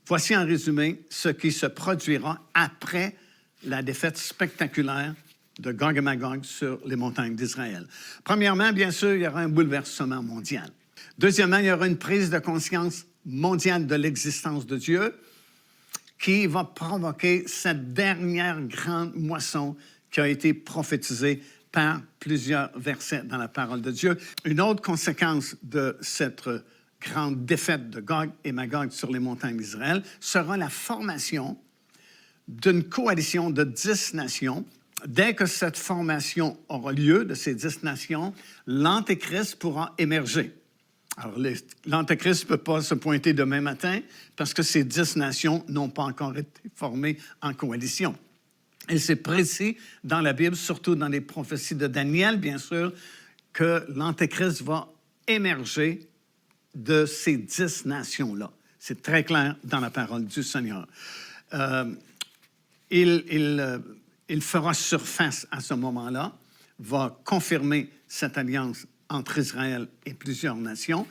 Voici en résumé ce qui se produira après la défaite spectaculaire de Gog et Magog sur les montagnes d'Israël. Premièrement, bien sûr, il y aura un bouleversement mondial. Deuxièmement, il y aura une prise de conscience mondiale de l'existence de Dieu qui va provoquer cette dernière grande moisson qui a été prophétisée par plusieurs versets dans la parole de Dieu. Une autre conséquence de cette grande défaite de Gog et Magog sur les montagnes d'Israël sera la formation d'une coalition de 10 nations. Dès que cette formation aura lieu, de ces 10 nations, l'Antéchrist pourra émerger. Alors, l'Antéchrist ne peut pas se pointer demain matin parce que ces 10 nations n'ont pas encore été formées en coalition. Et c'est précis dans la Bible, surtout dans les prophéties de Daniel, bien sûr, que l'Antéchrist va émerger de ces 10 nations-là. C'est très clair dans la parole du Seigneur. Il fera surface à ce moment-là, va confirmer cette alliance entre Israël et plusieurs nations.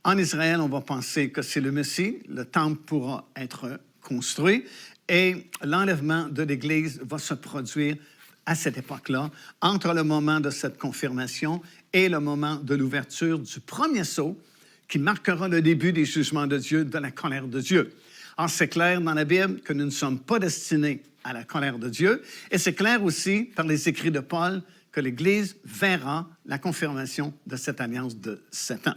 En Israël, on va penser que c'est le Messie, le temple pourra être construit et l'enlèvement de l'Église va se produire à cette époque-là, entre le moment de cette confirmation et le moment de l'ouverture du premier sceau qui marquera le début des jugements de Dieu, de la colère de Dieu. Alors, c'est clair dans la Bible que nous ne sommes pas destinés à la colère de Dieu et c'est clair aussi par les écrits de Paul que l'Église verra la confirmation de cette alliance de 7 ans.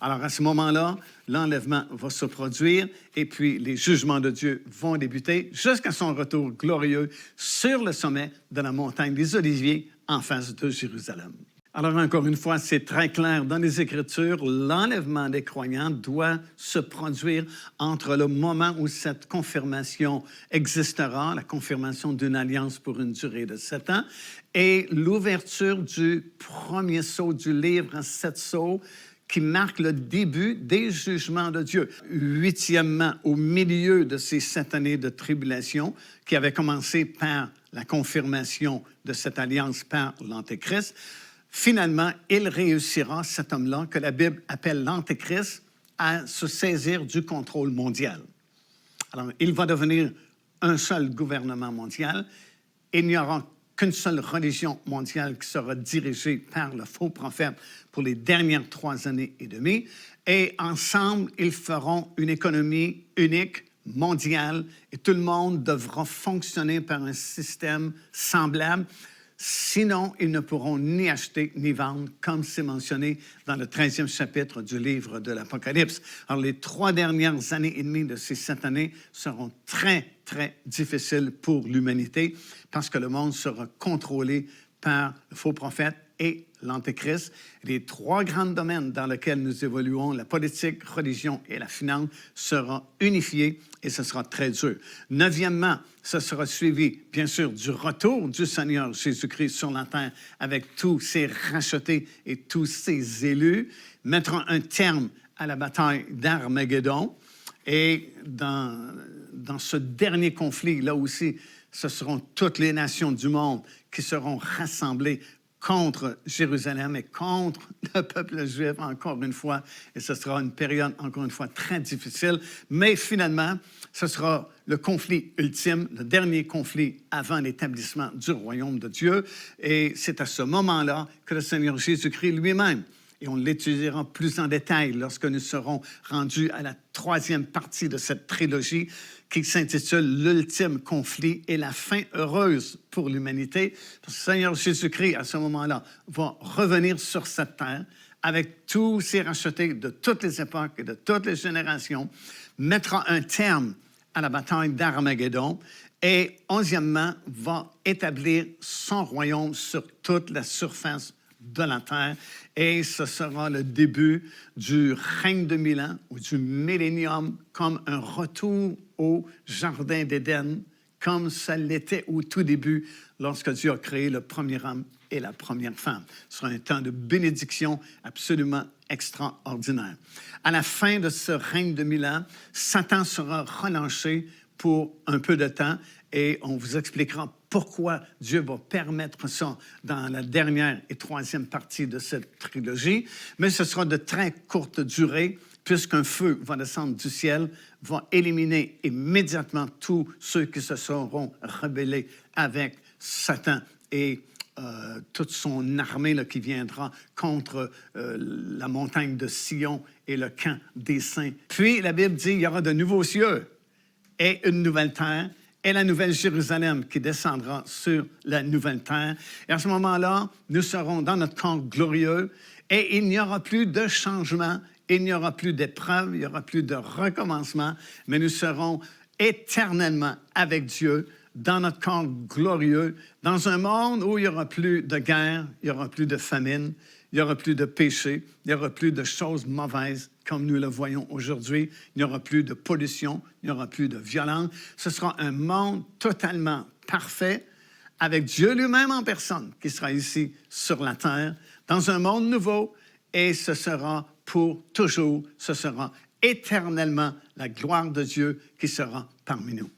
Alors, à ce moment-là, l'enlèvement va se produire et puis les jugements de Dieu vont débuter jusqu'à son retour glorieux sur le sommet de la montagne des Oliviers en face de Jérusalem. Alors, encore une fois, c'est très clair dans les Écritures, l'enlèvement des croyants doit se produire entre le moment où cette confirmation existera, la confirmation d'une alliance pour une durée de 7 ans, et l'ouverture du premier sceau du livre 7 sceaux qui marque le début des jugements de Dieu. Huitièmement, au milieu de ces 7 années de tribulation qui avaient commencé par la confirmation de cette alliance par l'Antéchrist, finalement, il réussira, cet homme-là, que la Bible appelle l'Antéchrist, à se saisir du contrôle mondial. Alors, il va devenir un seul gouvernement mondial. Il n'y aura qu'une seule religion mondiale qui sera dirigée par le faux prophète pour les dernières 3 années et demie. Et ensemble, ils feront une économie unique, mondiale, et tout le monde devra fonctionner par un système semblable. Sinon, ils ne pourront ni acheter ni vendre, comme c'est mentionné dans le 13e chapitre du livre de l'Apocalypse. Alors, les 3 dernières années et demie de ces 7 années seront très, très difficiles pour l'humanité parce que le monde sera contrôlé par le faux prophète et l'Antéchrist. Les 3 grands domaines dans lesquels nous évoluons, la politique, religion et la finance, seront unifiés et ce sera très dur. 9e, ce sera suivi, bien sûr, du retour du Seigneur Jésus-Christ sur la terre avec tous ses rachetés et tous ses élus, mettront un terme à la bataille d'Armageddon. Et dans ce dernier conflit, là aussi, ce seront toutes les nations du monde qui seront rassemblées contre Jérusalem et contre le peuple juif, encore une fois. Et ce sera une période, encore une fois, très difficile. Mais finalement, ce sera le conflit ultime, le dernier conflit avant l'établissement du royaume de Dieu. Et c'est à ce moment-là que le Seigneur Jésus-Christ lui-même, et on l'étudiera plus en détail lorsque nous serons rendus à la 3e partie de cette trilogie qui s'intitule « L'ultime conflit et la fin heureuse pour l'humanité ». Parce que le Seigneur Jésus-Christ, à ce moment-là, va revenir sur cette terre avec tous ses rachetés de toutes les époques et de toutes les générations, mettra un terme à la bataille d'Armageddon et, 11e, va établir son royaume sur toute la surface de la terre. Et ce sera le début du règne de 1000 ans ou du millénium comme un retour au jardin d'Éden, comme ça l'était au tout début lorsque Dieu a créé le premier homme et la première femme. Ce sera un temps de bénédiction absolument extraordinaire. À la fin de ce règne de 1000 ans, Satan sera relâché pour un peu de temps et on vous expliquera pourquoi Dieu va permettre ça dans la dernière et 3e partie de cette trilogie. Mais ce sera de très courte durée puisqu'un feu va descendre du ciel, va éliminer immédiatement tous ceux qui se seront rebellés avec Satan et toute son armée là, qui viendra contre la montagne de Sion et le camp des saints. Puis la Bible dit qu'il y aura de nouveaux cieux et une nouvelle terre et la nouvelle Jérusalem qui descendra sur la nouvelle terre. Et à ce moment-là, nous serons dans notre corps glorieux et il n'y aura plus de changement, il n'y aura plus d'épreuves, il n'y aura plus de recommencement, mais nous serons éternellement avec Dieu dans notre corps glorieux, dans un monde où il n'y aura plus de guerre, il n'y aura plus de famine, il n'y aura plus de péché, il n'y aura plus de choses mauvaises comme nous le voyons aujourd'hui, il n'y aura plus de pollution, il n'y aura plus de violence. Ce sera un monde totalement parfait avec Dieu lui-même en personne qui sera ici sur la terre, dans un monde nouveau, et ce sera pour toujours, ce sera éternellement la gloire de Dieu qui sera parmi nous.